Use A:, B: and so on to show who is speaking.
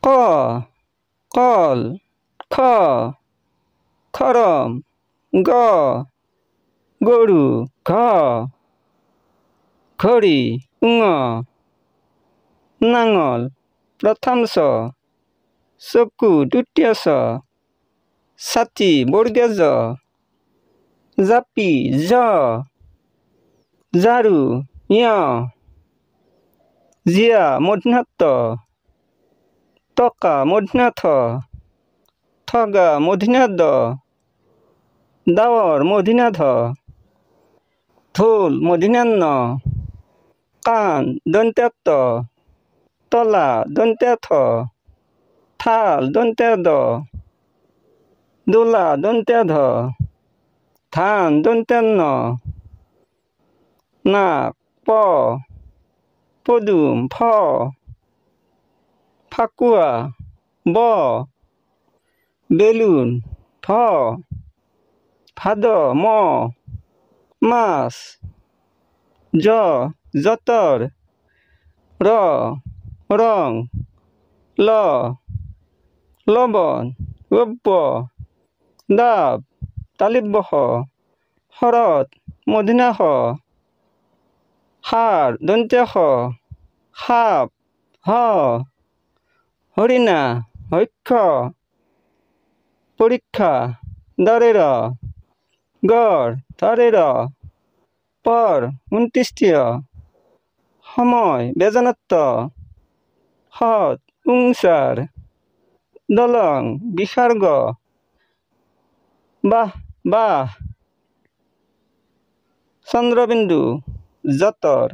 A: ক কল খ খরম গ গরু ঘ ঘড়ি ঙ নাঙল প্রথম স চকু দ্বিতীয় স ছাতি বর্গীয় জ জাপি জ ঝাড়ু ঞ জিয়া মূর্ধন্য টকা মূর্ধন্য থ ঠগা মূর্ধন্য দ দাওয়ার মূর্ধন্য ধ ঢোল মূর্ধন্য ন কান দন্ত্য ত তলা দন্ত্য থ থাল দন্ত্য দ দোলা দন্ত্য ধ ধান দন্ত্য ন নাক প পদুম ফ ফাকুয়া ব বেলুন ফ ভাদ ম মাছ জ যতর র রং ল লবণ রব্য ডাব তালিব্য শরৎ মধুনা হাড় দন্ত্য সাপ হরিণা হক্ষ পরীক্ষা দরের গড় ধরের পর ২৯ সময় বেজনত্ব হত উংসার দলং বিসর্গ বাহ বাহ চন্দ্রবিন্দু যতর